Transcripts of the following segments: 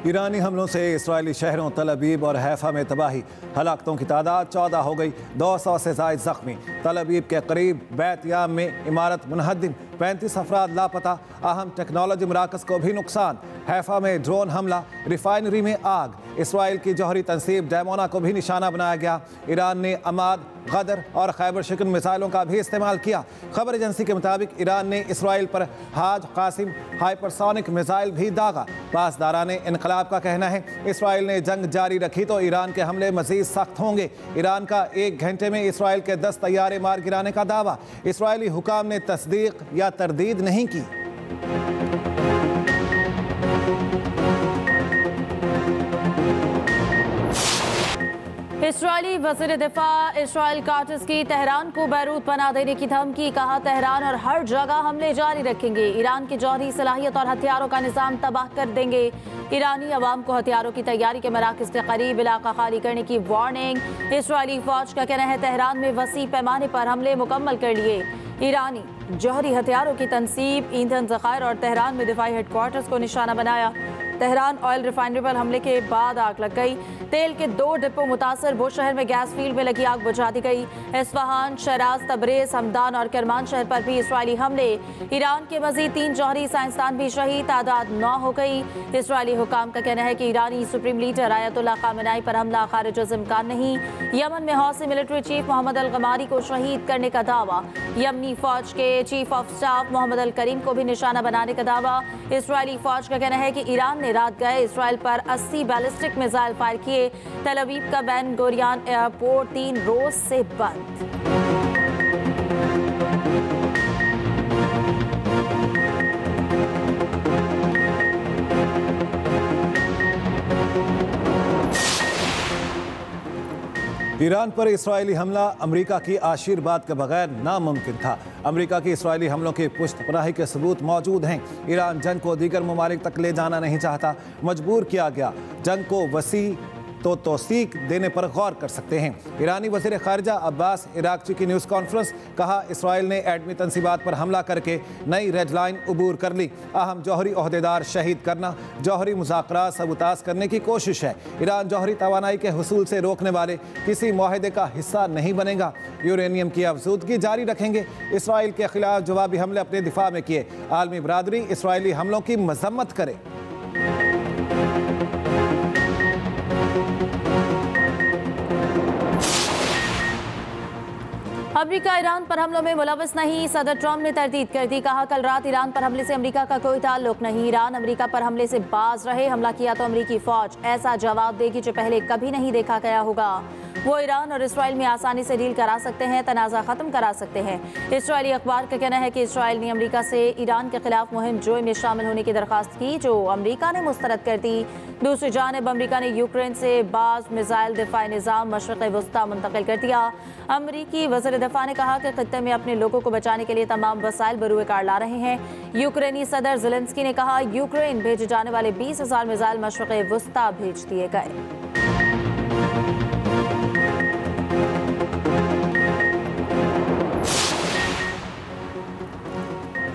ईरानी हमलों से इसराइली शहरों तल अबीब और हैफा में तबाही, हलाकतों की तादाद 14 हो गई, 200 से ज़ायद जख्मी। तल अबीब के करीब बैत-याम में इमारत मुनहद्दिम, 35 अफराद लापता, अहम टेक्नोलॉजी मराकज़ को भी नुकसान। हैफा में ड्रोन हमला, रिफाइनरी में आग, इसराइल की जौहरी तंसीब डैमोना को भी निशाना बनाया गया। ईरान ने अमाद, गदर और खैबर शिकन मिसाइलों का भी इस्तेमाल किया। खबर एजेंसी के मुताबिक ईरान ने इसराइल पर हाज कासिम हाइपरसोनिक मिसाइल भी दागा। पासदारान इनकलाब का कहना है इसराइल ने जंग जारी रखी तो ईरान के हमले मजीद सख्त होंगे। ईरान का 1 घंटे में इसराइल के 10 तैयारे मार गिराने का दावा, इसराइली हुकाम ने तस्दीक या तरदीद नहीं की। इसराइली वज़ीर दिफा इसराइल काटिस की तेहरान को बैरूत बना देने की धमकी, कहा तेहरान और हर जगह हमले जारी रखेंगे, ईरान की जौहरी सलाहियत और हथियारों का निज़ाम तबाह कर देंगे। ईरानी अवाम को हथियारों की तैयारी के मराकज़ के करीब इलाका खाली करने की वार्निंग। इसराइली फौज का कहना है तेहरान में वसी पैमाने पर हमले मुकम्मल कर लिए। ईरानी जौहरी हथियारों की तनसीब, ईंधन ज़खायर और तेहरान में दिफाई हेडक्वार्टर्स को निशाना बनाया। तेहरान ऑयल रिफाइनरी पर हमले के बाद आग लग गई। तेल के 2 डिपो मुतासर, बुशहर में गैस फील्ड में लगी आग बुझा दी गई। इस्फहान, शराज, तबरेज, हमदान और करमान शहर पर भी इसराइली हमले। ईरान के मजीद 3 जौहरी साइंसदान भी शहीद, तादाद 9 हो गई। इसराइली हुकाम का कहना है कि ईरानी सुप्रीम लीडर आयतुल्लाह खामेनी पर हमला खारिज इम्कान नहीं। यमन में हौसी मिलिट्री चीफ मोहम्मद अल गमारी को शहीद करने का दावा। यमनी फौज के चीफ ऑफ स्टाफ मोहम्मद अल करीम को भी निशाना बनाने का दावा। इसराइली फौज का कहना है कि ईरान ने रात गए इसराइल पर 80 बैलिस्टिक मिसाइल फायर किए। तल अवीव का बेन गुरियन एयरपोर्ट 3 रोज से बंद। ईरान पर इसराइली हमला अमेरिका की आशीर्वाद के बगैर नामुमकिन था। अमेरिका की इसराइली हमलों की पुष्ट पनाही के सबूत मौजूद हैं। ईरान जंग को दीगर ममालिक तक ले जाना नहीं चाहता, मजबूर किया गया। जंग को वसी तो तौसीक देने पर गौर कर सकते हैं। ईरानी वज़ीर ख़ारिजा अब्बास इराक़ची की न्यूज़ कॉन्फ्रेंस, कहा इसराइल ने एटमी तंसीबात पर हमला करके नई रेड लाइन अबूर कर ली। अहम जौहरी ओहदेदार शहीद करना, जौहरी मुज़ाकरात सबूताज़ करने की कोशिश है। ईरान जौहरी तवानाई के हुसूल से रोकने वाले किसी मुआहदे का हिस्सा नहीं बनेगा। यूरेनियम की अफजूदगी जारी रखेंगे। इसराइल के खिलाफ जवाबी हमले अपने दिफा में किए। आलमी बरादरी इसराइली हमलों की मजम्मत करे। अमेरिका ईरान पर हमलों में मुलविस नहीं, सदर ट्रंप ने तरदीद कर दी। कहा कल रात ईरान पर हमले से अमेरिका का कोई ताल्लुक नहीं। ईरान अमेरिका पर हमले से बाज रहे, हमला किया तो अमेरिकी फौज ऐसा जवाब देगी जो पहले कभी नहीं देखा गया होगा। वो ईरान और इसराइल में आसानी से डील करा सकते हैं, तनाज़ा ख़त्म करा सकते हैं। इसराइली अखबार का कहना है कि इसराइल ने अमेरिका से ईरान के खिलाफ मुहिम जोई में शामिल होने की दरख्वास्त की, जो अमेरिका ने मुस्तरद कर दी। दूसरी जानिब अमेरिका ने यूक्रेन से बाज मिसाइल दिफाई निज़ाम मशरिक़ वस्ता मुंतकिल कर दिया। अमेरिकी वज़ीर दिफा ने कहा कि खित्ते में अपने लोगों को बचाने के लिए तमाम वसाइल बरूए कार ला रहे हैं। यूक्रेनी सदर ज़ेलेंस्की ने कहा यूक्रेन भेजे जाने वाले 20,000 मिसाइल मशरिक़ वस्ता भेज दिए गए।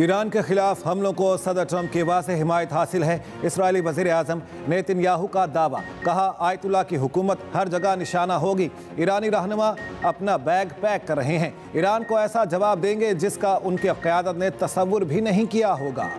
ईरान के खिलाफ हमलों को सदर ट्रंप की वाज़ेह हिमायत हासिल है। इसराइली वज़ीर आज़म नेतन्याहू का दावा, कहा आयतुल्लाह की हुकूमत हर जगह निशाना होगी। ईरानी रहनुमा अपना बैग पैक कर रहे हैं, ईरान को ऐसा जवाब देंगे जिसका उनकी क़यादत ने तसव्वुर भी नहीं किया होगा।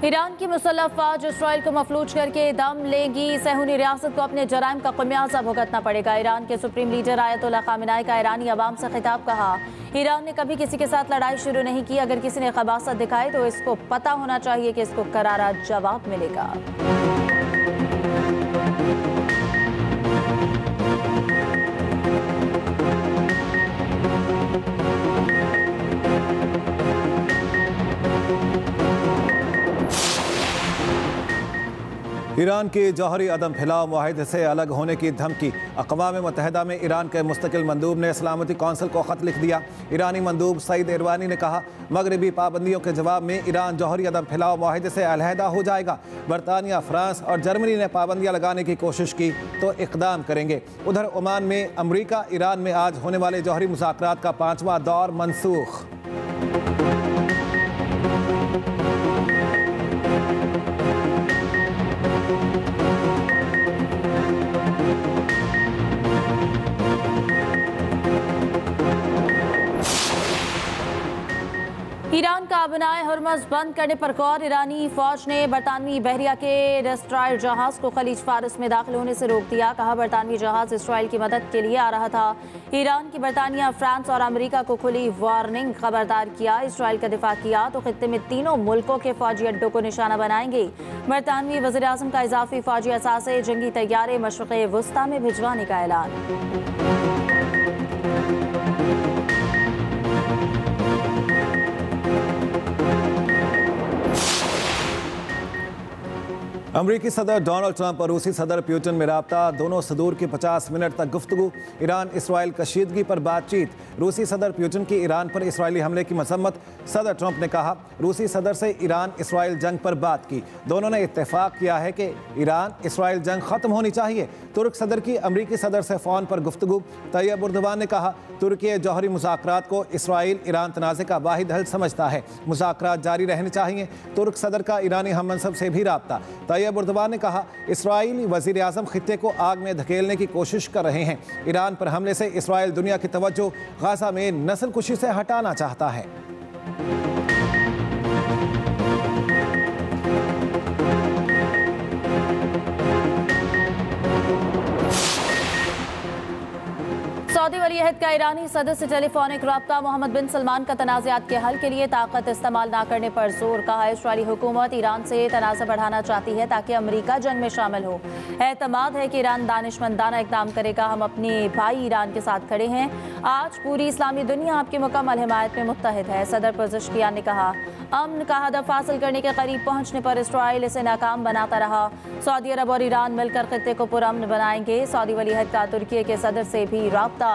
ईरान की मुसल्लह फौज इसराइल को मफलूज करके दम लेगी। सहूनी रियासत को अपने जराइम का खमियाजा भुगतना पड़ेगा। ईरान के सुप्रीम लीडर आयतुल्लाह खामेनी का ईरानी अवाम से खिताब, कहा ईरान ने कभी किसी के साथ लड़ाई शुरू नहीं की। अगर किसी ने खबासत दिखाई तो इसको पता होना चाहिए कि इसको करारा जवाब मिलेगा। ईरान की जौहरी अदम फैलाव मुआहदे से अलग होने की धमकी। अक़वाम मुत्तहिदा में ईरान के मुस्तकिल मंदूब ने सलामती कौंसिल को ख़त लिख दिया। ईरानी मंदूब सईद इरवानी ने कहा, मगरबी पाबंदियों के जवाब में ईरान जौहरी अदम फैलाव मुआहदे से अलहदा हो जाएगा। बरतानिया, फ्रांस और जर्मनी ने पाबंदियाँ लगाने की कोशिश की तो इक़दाम करेंगे। उधर ओमान में अमरीका ईरान में आज होने वाले जौहरी मुज़ाकरात का 5वां दौर मनसूख। ईरान का बनाए हुर्मुज़ बंद करने पर गौर। ईरानी फौज ने बरतानवी बहरिया के डिस्ट्रॉयर जहाज को खलीज फारिस में दाखिल होने से रोक दिया। कहा, बरतानवी जहाज इसराइल की मदद के लिए आ रहा था। ईरान की बरतानिया, फ्रांस और अमेरिका को खुली वार्निंग, खबरदार किया। इसराइल का दिफा किया तो खित्ते में तीनों मुल्कों के फौजी अड्डों को निशाना बनाएंगे। बरतानवी वज़ीर आज़म का इजाफी फौजी असासे जंगी तैयारे मशरिक़ वस्ता में भिजवाने का ऐलान। अमरीकी सदर डोनाल्ड ट्रंप और रूसी सदर पुतिन में राब्ता, दोनों सदूर की 50 मिनट तक गुफ्तगू। ईरान इसराइल कशीदगी पर बातचीत। रूसी सदर पुतिन की ईरान पर इसराइली हमले की मजम्मत। सदर ट्रंप ने कहा, रूसी सदर से ईरान इसराइल जंग पर बात की। दोनों ने इत्तेफाक किया है कि ईरान इसराइल जंग खत्म होनी चाहिए। तुर्क सदर की अमरीकी सदर से फ़ोन पर गुफ्तगू। तैयब उर्दवान ने कहा, तुर्की जौहरी मुज़ाकरात को इसराइल ईरान तनाज़े का वाहिद हल समझता है। मुज़ाकरात जारी रहने चाहिए। तुर्क सदर का ईरानी हममनसब से भी राब्ता। तैयब उर्दवान ने कहा, इसराइली वज़ीर आज़म खित्ते को आग में धकेलने की कोशिश कर रहे हैं। ईरान पर हमले से इसराइल दुनिया की तवज्जो गाज़ा में नस्लकुशी से हटाना चाहता है। सऊदी वली अहद का ईरानी सदर से टेलीफोनिक रब्ता। मोहम्मद बिन सलमान का तनाज़ात के हल के लिए ताकत इस्तेमाल न करने पर जोर। कहा, इसराइली हुकूमत ईरान से तनाज़ा बढ़ाना चाहती है ताकि अमरीका जंग में शामिल हो। एतमाद है कि ईरान दानिशमंदाना इक़दाम करेगा। हम अपने भाई ईरान के साथ खड़े हैं। आज पूरी इस्लामी दुनिया आपकी मुकम्मल हिमायत में मुत्तहिद है। सदर पेज़ेश्कियान ने कहा, अमन का हदफ हासिल करने के करीब पहुँचने पर इसराइल इसे नाकाम बनाता रहा। सऊदी अरब और ईरान मिलकर खित्ते को पुरअमन बनाएंगे। सऊदी वली अहद का तुर्की के सदर से भी राब्ता।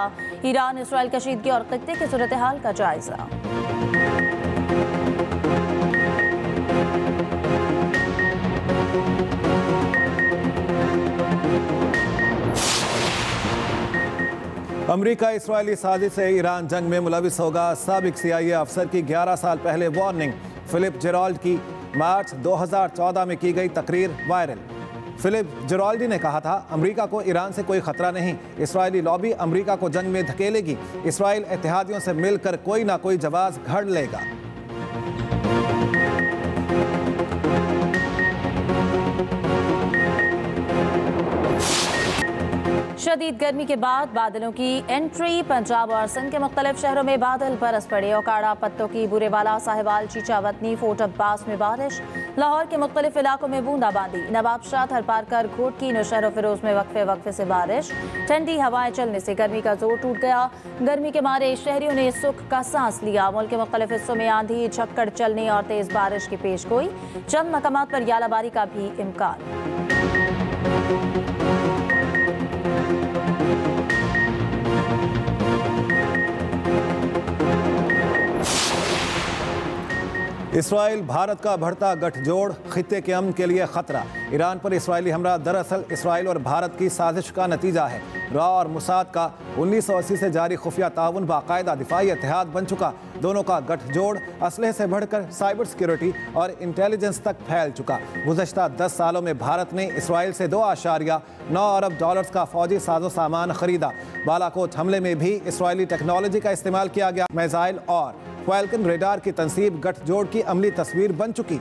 ईरान इसराइल कशीदगी और खित्ते की सूरत हाल का जायजा। अमरीका इसराइली साजिश से ईरान जंग में मुलविस होगा। साबिक CIA अफसर की 11 साल पहले वार्निंग। फिलिप जेराल्ड की मार्च 2014 में की गई तकरीर वायरल। फिलिप जेराल्डी ने कहा था, अमरीका को ईरान से कोई खतरा नहीं। इसराइली लॉबी अमरीका को जंग में धकेलेगी। इसराइल इत्तेहादियों से मिलकर कोई ना कोई जवाब घड़ लेगा। शदीद गर्मी के बाद बादलों की एंट्री। पंजाब और सिंध के मुख्तलिफ शहरों में बादल बरस पड़े। ओकाड़ा, पत्तों की, बुरेवाला, साहिवाल, चीचावतनी, फोर्ट अब्बास में बारिश। लाहौर के मुख्तलिफ इलाकों में बूंदाबांदी। नवाबशाह, थरपारकर, घोटकी, नौशहर फिरोज में वक्फे वक्फे से बारिश। ठंडी हवाएं चलने से गर्मी का जोर टूट गया। गर्मी के मारे शहरियों ने सुख का सांस लिया। मुल्क के मुख्तलिफ हिस्सों में आंधी, झक्कड़ चलने और तेज बारिश की पेशगोई। चंद मकामात पर यालाबारी का भी इम्कान। इसराइल भारत का बढ़ता गठजोड़, खित्ते के अमन के लिए खतरा। ईरान पर इसराइली हमला दरअसल इसराइल और भारत की साजिश का नतीजा है। रॉ और मुसाद का 1980 से जारी खुफिया ताउन बाकायदा दिफाई इत्तेहाद बन चुका। दोनों का गठजोड़ असलहे से बढ़कर साइबर सिक्योरिटी और इंटेलिजेंस तक फैल चुका। गुज़श्ता 10 सालों में भारत ने इसराइल से $2.9 अरब का फौजी साजो सामान खरीदा। बालाकोट हमले में भी इसराइली टेक्नोलॉजी का इस्तेमाल किया गया। मिसाइल और फैल्कन रेडार की तनसीब गठजोड़ की अमली तस्वीर बन चुकी।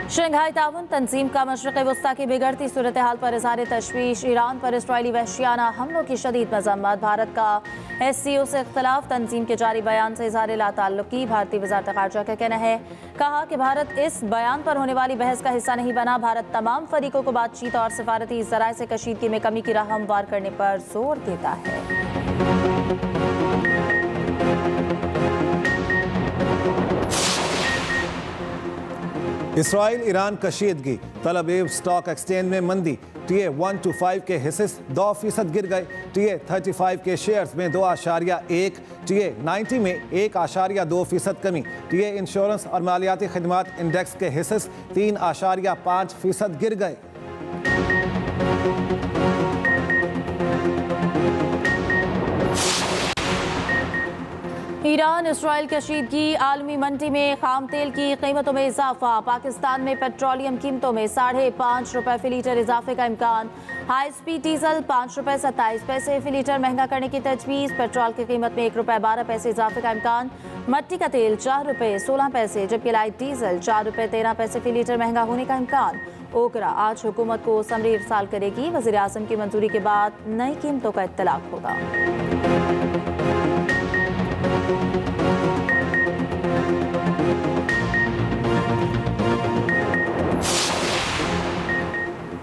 शंघाई ताउन तंजीम का मशरिक़ वस्ता की बिगड़ती सूरत हाल पर इज़हार तशवीश। ईरान पर इसराइली वहशियाना हमलों की शदीद मज़म्मत। भारत का SCO से इख्तलाफ। तंजीम के जारी बयान से इज़हार लाताल्लुकी। भारतीय वज़ारत ख़ारजा का कहना है, कहा कि भारत इस बयान पर होने वाली बहस का हिस्सा नहीं बना। भारत तमाम फरीकों को बातचीत और सिफारती ज़राए से कशीदगी में कमी की राह हमवार करने पर जोर देता है। इसराइल ईरान कशीदगी, तल अवीव स्टॉक एक्सचेंज में मंदी। TA-125 के हिस्से 2% गिर गए। TA-35 के शेयर्स में 2.1, TA-90 में 1.2% कमी। TA इंश्योरेंस और मालियाती खिदमात इंडेक्स के हिस्से 3.5% गिर गए। ईरान इसराइल कशीदगी, आलमी मंडी में खाम तेल की कीमतों में इजाफा। पाकिस्तान में पेट्रोलियम कीमतों में ₹5.5 फी लीटर इजाफे का इम्कान। हाई स्पीड डीजल ₹5.27 फी लीटर महंगा करने की तजवीज़। पेट्रोल की कीमत में ₹1.12 इजाफे का इम्कान। मट्टी का तेल ₹4.16, जबकि लाइट डीजल ₹4.13 फी लीटर महंगा होने का इम्कान। ओकरा आज हुकूमत को समरी इरसाल करेगी। वज़ीर आज़म की मंजूरी के बाद नई कीमतों का इत्तलाक होगा।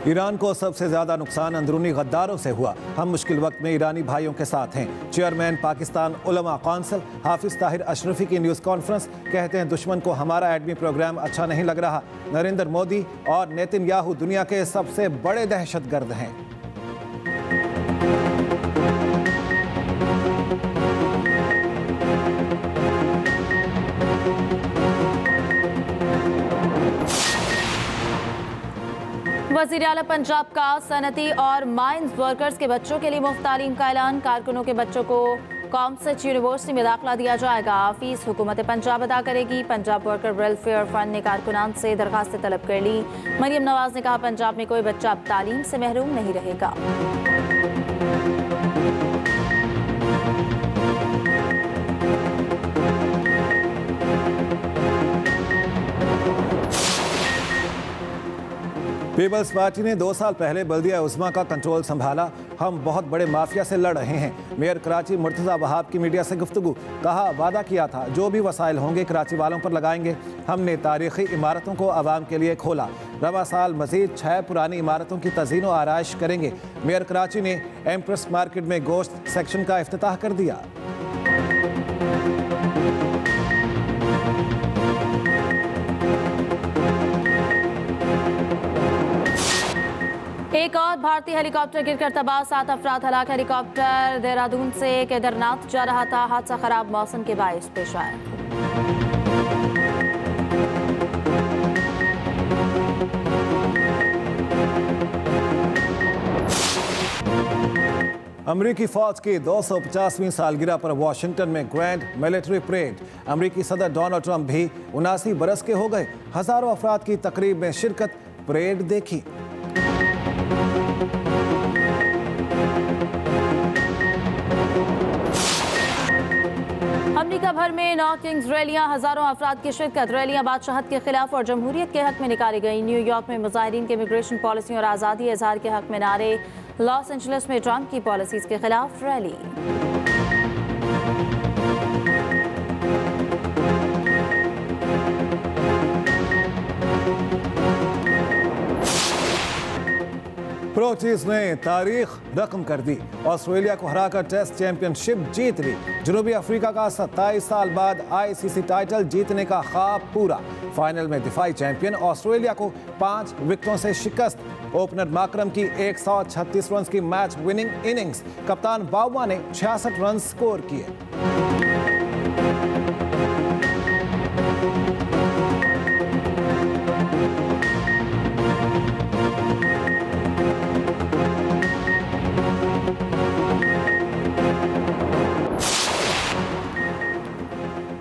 ईरान को सबसे ज्यादा नुकसान अंदरूनी गद्दारों से हुआ। हम मुश्किल वक्त में ईरानी भाइयों के साथ हैं। चेयरमैन पाकिस्तान उलमा काउंसिल हाफिज ताहिर अशरफी की न्यूज़ कॉन्फ्रेंस। कहते हैं दुश्मन को हमारा एटमी प्रोग्राम अच्छा नहीं लग रहा। नरेंद्र मोदी और नेतन्याहू दुनिया के सबसे बड़े दहशतगर्द हैं। वज़ीर आला पंजाब का सनती और माइंस वर्कर्स के बच्चों के लिए मुफ्त तालीम का ऐलान। कारकुनों के बच्चों को कॉमसेट यूनिवर्सिटी में दाखिला दिया जाएगा। फीस हुकूमत पंजाब अदा करेगी। पंजाब वर्कर वेलफेयर फंड ने कारकुनान से दरखास्तें तलब कर ली। मरियम नवाज ने कहा पंजाब में कोई बच्चा अब तालीम से महरूम नहीं रहेगा। पीपल्स पार्टी ने 2 साल पहले बल्दिया उस्मा का कंट्रोल संभाला। हम बहुत बड़े माफिया से लड़ रहे हैं। मेयर कराची मुर्तज़ा वहाब की मीडिया से गुफ्तगू। कहा वादा किया था जो भी वसाइल होंगे कराची वालों पर लगाएंगे। हमने तारीखी इमारतों को आवाम के लिए खोला। रवा साल मजीद 6 पुरानी इमारतों की तज़ीन व आराइश करेंगे। मेयर कराची ने एम्प्रेस मार्केट में गोश्त सेक्शन का इफ्तिताह कर दिया। एक और भारतीय हेलीकॉप्टर गिरकर तबाह, 7 अफराद हलाक। हेलीकॉप्टर देहरादून से केदारनाथ जा रहा था। हादसा खराब मौसम के बायस पेश आया। अमरीकी फौज की 250वीं सालगिरह पर वाशिंगटन में ग्रैंड मिलिट्री परेड। अमरीकी सदर डोनाल्ड ट्रंप भी 79 बरस के हो गए। हजारों अफराद की तकरीब में शिरकत, परेड देखी। अमेरिका भर में 9 किंग्स रैलियां, हजारों अफराद की शिरकत। रैलियां बादशाहत के खिलाफ और जमहूरियत के हक में निकाली गई। न्यूयॉर्क में मुजाहिरीन के इमिग्रेशन पॉलिसी और आज़ादी इजहार के हक में नारे। लॉस एंजलिस में ट्रंप की पॉलिसीज के खिलाफ रैली। प्रो चीज ने तारीख रकम कर दी। ऑस्ट्रेलिया को हराकर टेस्ट चैंपियनशिप जीत ली। जनूबी अफ्रीका का 27 साल बाद ICC टाइटल जीतने का ख्वाब पूरा। फाइनल में दिफाई चैंपियन ऑस्ट्रेलिया को 5 विकेटों से शिकस्त। ओपनर माकरम की 136 रन की मैच विनिंग इनिंग्स। कप्तान बाउमा ने 66 रन स्कोर किए।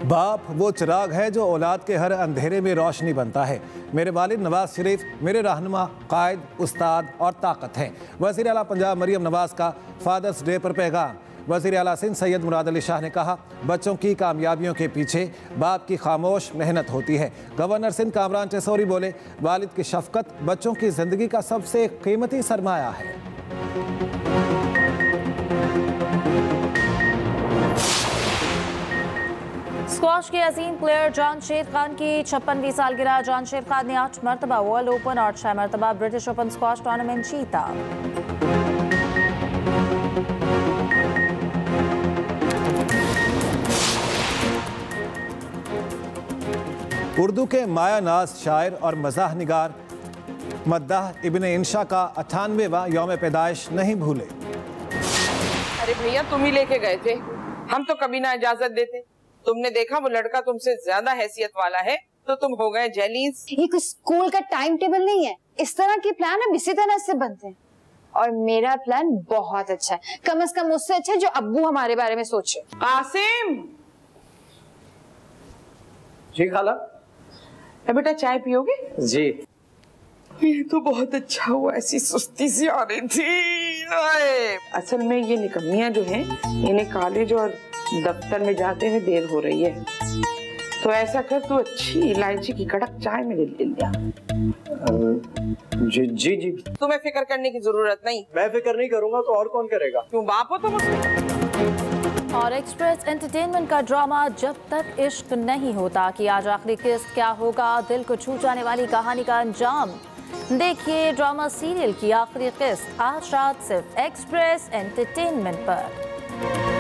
बाप वो चिराग है जो औलाद के हर अंधेरे में रोशनी बनता है। मेरे वालिद नवाज शरीफ मेरे रहनुमा, कायद, उस्ताद और ताकत हैं। वज़ीर आला पंजाब मरियम नवाज का फादर्स डे पर पैगाम। वज़ीर आला सिंध सैयद मुराद अली शाह ने कहा बच्चों की कामयाबियों के पीछे बाप की खामोश मेहनत होती है। गवर्नर सिंध कामरान टेसोरी बोले वालिद की शफकत बच्चों की ज़िंदगी का सबसे कीमती सरमाया है। स्क्वॉश के अजीम प्लेयर जामशेद खान की 56वीं सालगिरह। जामशेद खान ने 8 मरतबा वर्ल्ड ओपन और 6 मरतबा ब्रिटिश ओपन स्क्वॉश टूर्नामेंट जीता। उर्दू के माया नाज शायर और मज़ाह निगार मद्दाह इब्न इंशा का 98वां यौम पैदाइश नहीं भूले। अरे भैया, तुम ही लेके गए थे, हम तो कभी ना इजाजत देते। तुमने देखा वो लड़का तुमसे ज्यादा हैसियत वाला है तो तुम हो गए जेलीज। ये कुछ स्कूल का टाइम टेबल नहीं है, इस तरह के प्लान हम इसी तरह से बनते हैं। और मेरा प्लान बहुत अच्छा है, कम से कम उससे अच्छा है जो अब्बू हमारे बारे में सोचे। आसिम जी खाला। बेटा चाय पियोगे? जी। ये तो बहुत अच्छा हुआ, ऐसी सुस्ती सी आ रही थी। असल में ये निकम्मियां जो हैं, इन्हें कॉलेज और दफ्तर में जाते हुए देर हो रही है, तो ऐसा कर तू अच्छी इलायची की कड़क चाय में ले लिया। जी जी जी। तुम्हें फिक्र करने की जरूरत नहीं। मैं फिक्र नहीं करूंगा तो और कौन करेगा? क्यों, बाप हो तुम उसमें। और एक्सप्रेस एंटरटेनमेंट का ड्रामा जब तक इश्क नहीं होता कि आज आखिरी किस्त क्या होगा, दिल को छू जाने वाली कहानी का अंजाम। देखिए ड्रामा सीरियल की आखिरी किस्त आज रात सिर्फ एक्सप्रेस एंटरटेनमेंट पर।